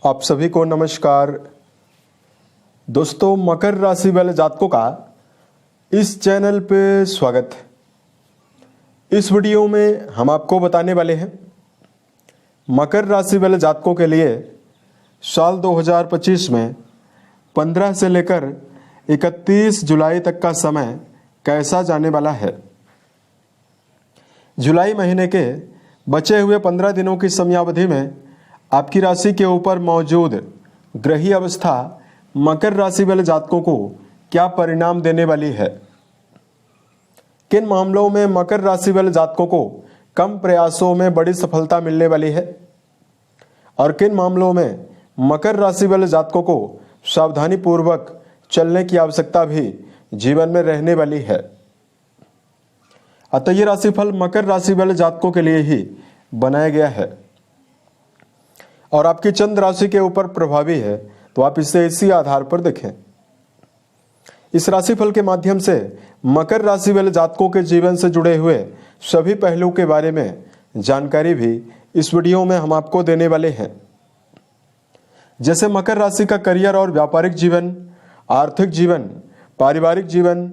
आप सभी को नमस्कार। दोस्तों, मकर राशि वाले जातकों का इस चैनल पे स्वागत है। इस वीडियो में हम आपको बताने वाले हैं मकर राशि वाले जातकों के लिए साल 2025 में 15 से लेकर 31 जुलाई तक का समय कैसा जाने वाला है। जुलाई महीने के बचे हुए 15 दिनों की समयावधि में आपकी राशि के ऊपर मौजूद ग्रही अवस्था मकर राशि वाले जातकों को क्या परिणाम देने वाली है। किन मामलों में मकर राशि वाले जातकों को कम प्रयासों में बड़ी सफलता मिलने वाली है और किन मामलों में मकर राशि वाले जातकों को सावधानी पूर्वक चलने की आवश्यकता भी जीवन में रहने वाली है। अतः ये राशिफल मकर राशि वाले जातकों के लिए ही बनाया गया है और आपकी चंद्र राशि के ऊपर प्रभावी है, तो आप इसे इसी आधार पर देखें। इस राशिफल के माध्यम से मकर राशि वाले जातकों के जीवन से जुड़े हुए सभी पहलुओं के बारे में जानकारी भी इस वीडियो में हम आपको देने वाले हैं। जैसे मकर राशि का करियर और व्यापारिक जीवन, आर्थिक जीवन, पारिवारिक जीवन,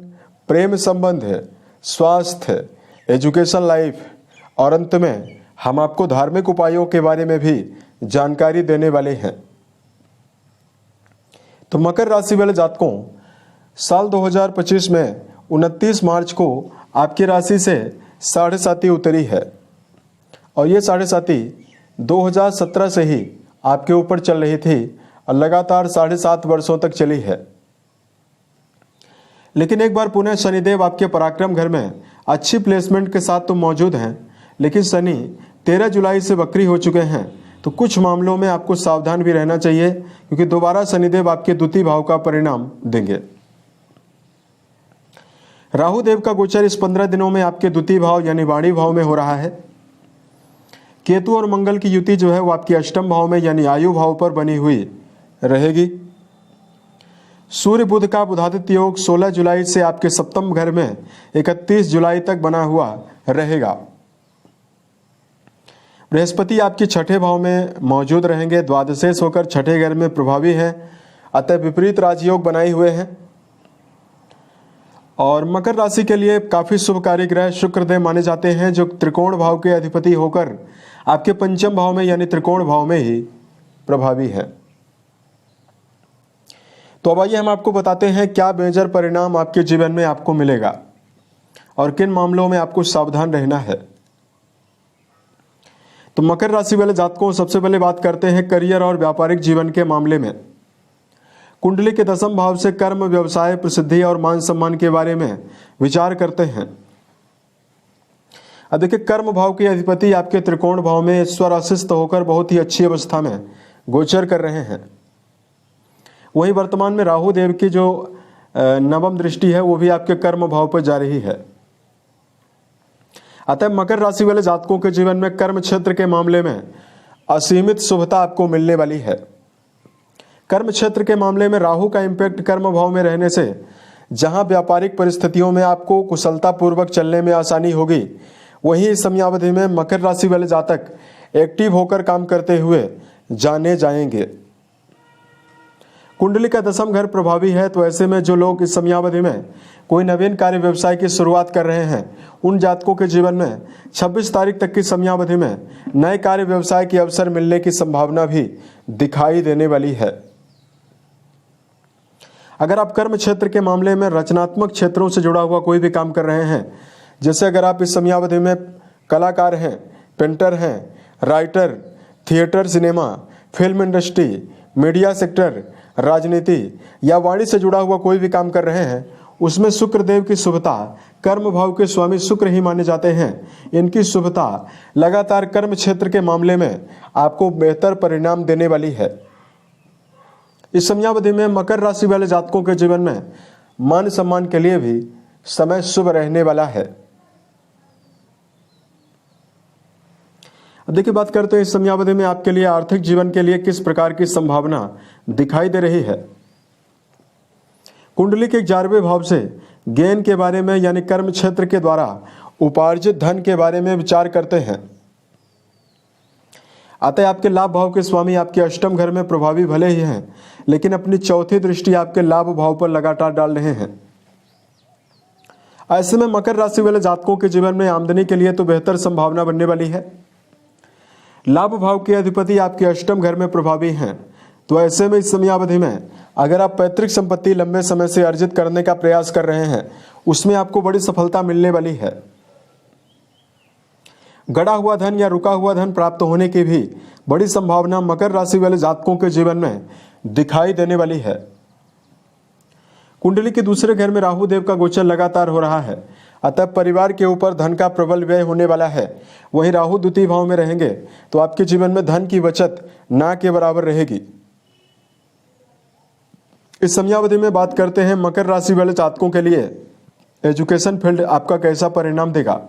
प्रेम संबंध, स्वास्थ्य, एजुकेशन लाइफ और अंत में हम आपको धार्मिक उपायों के बारे में भी जानकारी देने वाले हैं। तो मकर राशि वाले जातकों, साल 2025 में 29 मार्च को आपकी राशि से साढ़े साती उतरी है और ये साढ़े साती 2017 से ही आपके ऊपर चल रही थी और लगातार 7.5 वर्षों तक चली है। लेकिन एक बार पुनः शनिदेव आपके पराक्रम घर में अच्छी प्लेसमेंट के साथ तो मौजूद हैं, लेकिन शनि 13 जुलाई से वक्री हो चुके हैं, तो कुछ मामलों में आपको सावधान भी रहना चाहिए क्योंकि दोबारा शनिदेव आपके द्वितीय भाव का परिणाम देंगे। राहु देव का गोचर इस 15 दिनों में आपके द्वितीय भाव यानी वाणी भाव में हो रहा है। केतु और मंगल की युति जो है वो आपके अष्टम भाव में यानी आयु भाव पर बनी हुई रहेगी। सूर्य बुध का बुधादित्य योग 16 जुलाई से आपके सप्तम घर में 31 जुलाई तक बना हुआ रहेगा। बृहस्पति आपके छठे भाव में मौजूद रहेंगे, द्वादशेश होकर छठे घर में प्रभावी है, अतः विपरीत राजयोग बनाए हुए हैं। और मकर राशि के लिए काफी शुभकारी ग्रह शुक्रदेव माने जाते हैं, जो त्रिकोण भाव के अधिपति होकर आपके पंचम भाव में यानी त्रिकोण भाव में ही प्रभावी है। तो अब आइए हम आपको बताते हैं क्या मेजर परिणाम आपके जीवन में आपको मिलेगा और किन मामलों में आपको सावधान रहना है। तो मकर राशि वाले जातकों, सबसे पहले बात करते हैं करियर और व्यापारिक जीवन के मामले में। कुंडली के 10वें भाव से कर्म, व्यवसाय, प्रसिद्धि और मान सम्मान के बारे में विचार करते हैं। अब देखिए, कर्म भाव के अधिपति आपके त्रिकोण भाव में ईश्वर आशीष होकर बहुत ही अच्छी अवस्था में गोचर कर रहे हैं। वहीं वर्तमान में राहु देव की जो नवम दृष्टि है वो भी आपके कर्म भाव पर जा रही है। अतः मकर राशि वाले जातकों के जीवन में कर्म क्षेत्र के मामले में असीमित शुभता आपको मिलने वाली है। कर्म क्षेत्र के मामले में राहु का इम्पैक्ट कर्म भाव में रहने से जहां व्यापारिक परिस्थितियों में आपको कुशलता पूर्वक चलने में आसानी होगी, वहीं इस समयावधि में मकर राशि वाले जातक एक्टिव होकर काम करते हुए जाने जाएंगे। कुंडली का 10वां घर प्रभावी है, तो ऐसे में जो लोग इस समयावधि में कोई नवीन कार्य व्यवसाय की शुरुआत कर रहे हैं, उन जातकों के जीवन में 26 तारीख तक की समयावधि में नए कार्य व्यवसाय के अवसर मिलने की संभावना भी दिखाई देने वाली है। अगर आप कर्म क्षेत्र के मामले में रचनात्मक क्षेत्रों से जुड़ा हुआ कोई भी काम कर रहे हैं, जैसे अगर आप इस समयावधि में कलाकार हैं, पेंटर हैं, writer, theatre, cinema, film industry, media sector, राजनीति या वाणी से जुड़ा हुआ कोई भी काम कर रहे हैं, उसमें शुक्रदेव की शुभता, कर्म भाव के स्वामी शुक्र ही माने जाते हैं, इनकी शुभता लगातार कर्म क्षेत्र के मामले में आपको बेहतर परिणाम देने वाली है। इस समयावधि में मकर राशि वाले जातकों के जीवन में मान सम्मान के लिए भी समय शुभ रहने वाला है। अब देखिए, बात करते हैं इस समयावधि में आपके लिए आर्थिक जीवन के लिए किस प्रकार की संभावना दिखाई दे रही है। कुंडली के 11वें भाव से गेन के बारे में यानी कर्म क्षेत्र के द्वारा उपार्जित धन के बारे में विचार करते हैं। अतः आपके लाभ भाव के स्वामी आपके अष्टम घर में प्रभावी भले ही हैं, लेकिन अपनी चौथी दृष्टि आपके लाभ भाव पर लगातार डाल रहे हैं। ऐसे में मकर राशि वाले जातकों के जीवन में आमदनी के लिए तो बेहतर संभावना बनने वाली है। लाभ भाव के अधिपति आपके अष्टम घर में प्रभावी हैं, तो ऐसे में इस समयावधि में अगर आप पैतृक संपत्ति लंबे समय से अर्जित करने का प्रयास कर रहे हैं, उसमें आपको बड़ी सफलता मिलने वाली है। गड़ा हुआ धन या रुका हुआ धन प्राप्त होने की भी बड़ी संभावना मकर राशि वाले जातकों के जीवन में दिखाई देने वाली है। कुंडली के दूसरे घर में राहु देव का गोचर लगातार हो रहा है, अतः परिवार के ऊपर धन का प्रबल व्यय होने वाला है। वहीं राहु द्वितीय भाव में रहेंगे तो आपके जीवन में धन की बचत ना के बराबर रहेगी। इस समयावधि में बात करते हैं मकर राशि वाले जातकों के लिए एजुकेशन फील्ड आपका कैसा परिणाम देगा।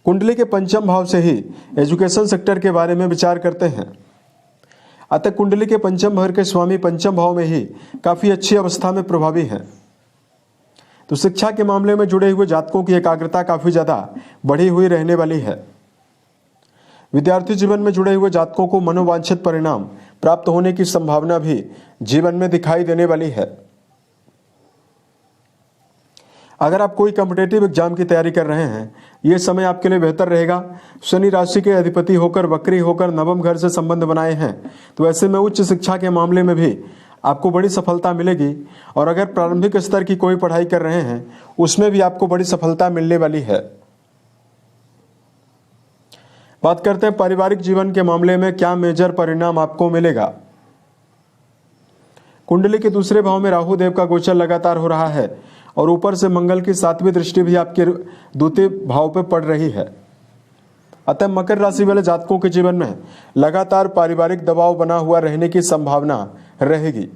कुंडली के पंचम भाव से ही एजुकेशन सेक्टर के बारे में विचार करते हैं। अतः कुंडली के पंचम घर के स्वामी पंचम भाव में ही काफी अच्छी अवस्था में प्रभावी हैं, तो शिक्षा के मामले में जुड़े हुए जातकों की एकाग्रता काफी ज्यादा बढ़ी हुई रहने वाली है। विद्यार्थी जीवन में जुड़े हुए जातकों को मनोवांछित परिणाम प्राप्त होने की संभावना भी जीवन में दिखाई देने वाली है। अगर आप कोई कॉम्पिटेटिव एग्जाम की तैयारी कर रहे हैं, ये समय आपके लिए बेहतर रहेगा। शनि राशि के अधिपति होकर वक्री होकर नवम घर से संबंध बनाए हैं, तो ऐसे में उच्च शिक्षा के मामले में भी आपको बड़ी सफलता मिलेगी। और अगर प्रारंभिक स्तर की कोई पढ़ाई कर रहे हैं, उसमें भी आपको बड़ी सफलता मिलने वाली है। बात करते हैं पारिवारिक जीवन के मामले में क्या मेजर परिणाम आपको मिलेगा। कुंडली के दूसरे भाव में राहु देव का गोचर लगातार हो रहा है और ऊपर से मंगल की 7वीं दृष्टि भी आपके द्वितीय भाव पर पड़ रही है। अतः मकर राशि वाले जातकों के जीवन में लगातार पारिवारिक दबाव बना हुआ रहने की संभावना रहेगी।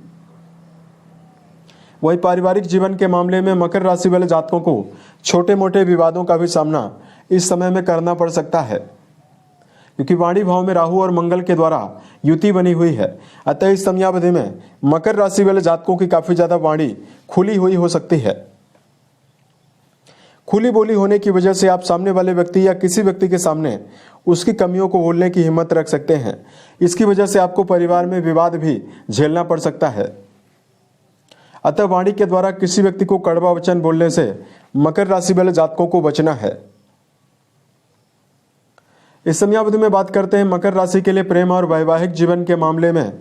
वही पारिवारिक जीवन के मामले में मकर राशि वाले जातकों को छोटे मोटे विवादों का भी सामना इस समय में करना पड़ सकता है, क्योंकि वाणी भाव में राहु और मंगल के द्वारा युति बनी हुई है। अतः इस समयावधि में मकर राशि वाले जातकों की काफी ज्यादा वाणी खुली हुई हो सकती है। खुली बोली होने की वजह से आप सामने वाले व्यक्ति या किसी व्यक्ति के सामने उसकी कमियों को बोलने की हिम्मत रख सकते हैं। इसकी वजह से आपको परिवार में विवाद भी झेलना पड़ सकता है। अतः वाणी के द्वारा किसी व्यक्ति को कड़वा वचन बोलने से मकर राशि वाले जातकों को बचना है। इस समयावधि में बात करते हैं मकर राशि के लिए प्रेम और वैवाहिक जीवन के मामले में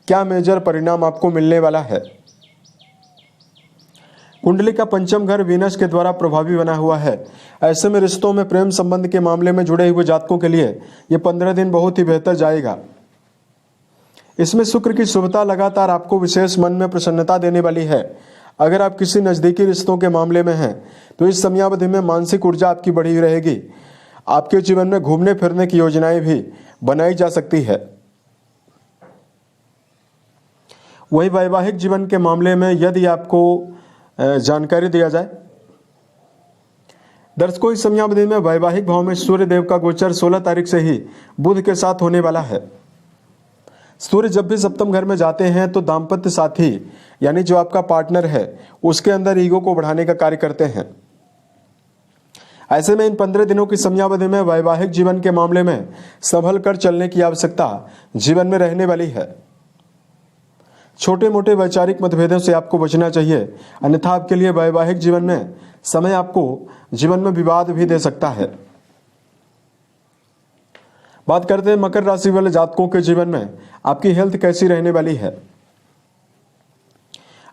क्या मेजर परिणाम आपको मिलने वाला है। कुंडली का पंचम घर वीनस के द्वारा प्रभावी बना हुआ है। ऐसे में रिश्तों में प्रेम संबंध के मामले में जुड़े हुए जातकों के लिए ये 15 दिन बहुत ही बेहतर जाएगा। इसमें शुक्र की शुभता लगातार आपको विशेष मन में प्रसन्नता देने वाली है। अगर आप किसी नजदीकी रिश्तों के मामले में हैं, तो इस समयावधि में मानसिक ऊर्जा आपकी बढ़ी रहेगी। आपके जीवन में घूमने फिरने की योजनाएं भी बनाई जा सकती है। वही वैवाहिक जीवन के मामले में यदि आपको जानकारी दिया जाए, दर्शकों इस समयावधि में वैवाहिक भाव में सूर्य देव का गोचर 16 तारीख से ही बुध के साथ होने वाला है। सूर्य जब भी सप्तम घर में जाते हैं तो दाम्पत्य साथी यानी जो आपका पार्टनर है उसके अंदर ईगो को बढ़ाने का कार्य करते हैं। ऐसे में इन 15 दिनों की समयावधि में वैवाहिक जीवन के मामले में संभल कर चलने की आवश्यकता जीवन में रहने वाली है। छोटे मोटे वैचारिक मतभेदों से आपको बचना चाहिए, अन्यथा आपके लिए वैवाहिक जीवन में समय आपको जीवन में विवाद भी दे सकता है। बात करते हैं मकर राशि वाले जातकों के जीवन में आपकी हेल्थ कैसी रहने वाली है।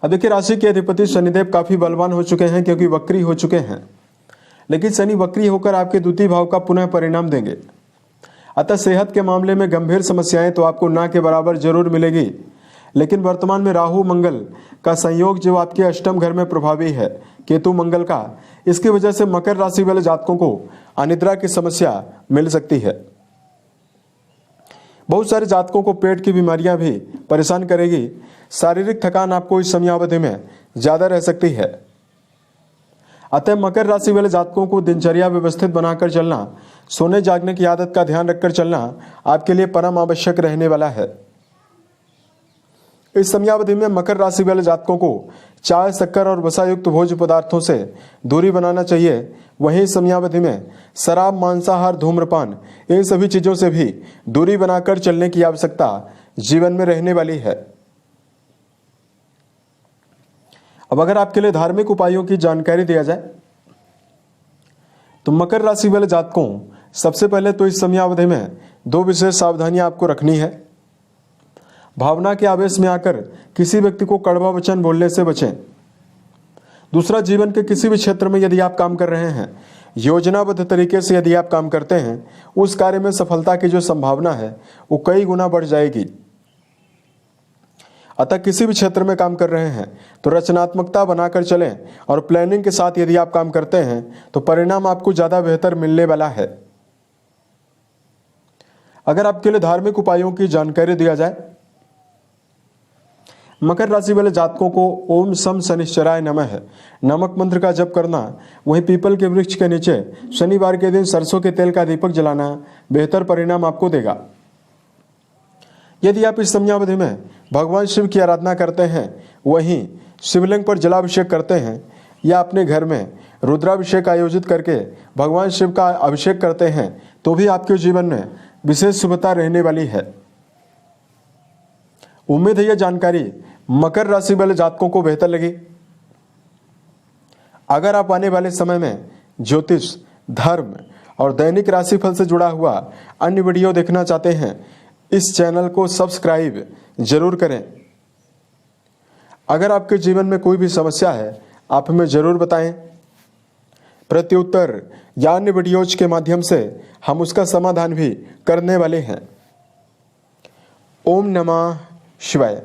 अब देखिए, राशि के अधिपति शनिदेव काफी बलवान हो चुके हैं क्योंकि वक्री हो चुके हैं, लेकिन शनि वक्री होकर आपके द्वितीय भाव का पुनः परिणाम देंगे। अतः सेहत के मामले में गंभीर समस्याएं तो आपको ना के बराबर जरूर मिलेगी, लेकिन वर्तमान में राहु मंगल का संयोग जो आपके अष्टम घर में प्रभावी है, केतु मंगल का, इसकी वजह से मकर राशि वाले जातकों को अनिद्रा की समस्या मिल सकती है। बहुत सारे जातकों को पेट की बीमारियां भी परेशान करेगी। शारीरिक थकान आपको इस समयावधि में ज्यादा रह सकती है। अतः मकर राशि वाले जातकों को दिनचर्या व्यवस्थित बनाकर चलना, सोने जागने की आदत का ध्यान रखकर चलना आपके लिए परम आवश्यक रहने वाला है। इस समयावधि में मकर राशि वाले जातकों को चाय, शक्कर और वसा युक्त भोज्य पदार्थों से दूरी बनाना चाहिए। वहीं इस समयावधि में शराब, मांसाहार, धूम्रपान, इन सभी चीजों से भी दूरी बनाकर चलने की आवश्यकता जीवन में रहने वाली है। अब अगर आपके लिए धार्मिक उपायों की जानकारी दिया जाए तो मकर राशि वाले जातकों, सबसे पहले तो इस समयावधि में दो विशेष सावधानियां आपको रखनी है। भावना के आवेश में आकर किसी व्यक्ति को कड़वा वचन बोलने से बचें। दूसरा, जीवन के किसी भी क्षेत्र में यदि आप काम कर रहे हैं, योजनाबद्ध तरीके से यदि आप काम करते हैं, उस कार्य में सफलता की जो संभावना है वो कई गुना बढ़ जाएगी। अतः किसी भी क्षेत्र में काम कर रहे हैं तो रचनात्मकता बनाकर चलें और प्लानिंग के साथ यदि आप काम करते हैं तो परिणाम आपको ज्यादा बेहतर मिलने वाला है। अगर आपके लिए धार्मिक उपायों की जानकारी दिया जाए, मकर राशि वाले जातकों को ओम शम शनिश्चराय नमः नामक मंत्र का जप करना, वहीं पीपल के वृक्ष के नीचे शनिवार के दिन सरसों के तेल का दीपक जलाना बेहतर परिणाम आपको देगा। यदि आप इस समयावधि में भगवान शिव की आराधना करते हैं, वहीं शिवलिंग पर जलाभिषेक करते हैं या अपने घर में रुद्राभिषेक आयोजित करके भगवान शिव का अभिषेक करते हैं, तो भी आपके जीवन में विशेष शुभता रहने वाली है। उम्मीद है यह जानकारी मकर राशि वाले जातकों को बेहतर लगी। अगर आप आने वाले समय में ज्योतिष, धर्म और दैनिक राशिफल से जुड़ा हुआ अन्य वीडियो देखना चाहते हैं, इस चैनल को सब्सक्राइब जरूर करें। अगर आपके जीवन में कोई भी समस्या है, आप हमें जरूर बताएं। प्रत्युत्तर या अन्य वीडियोज के माध्यम से हम उसका समाधान भी करने वाले हैं। ओम नमः शिवाय।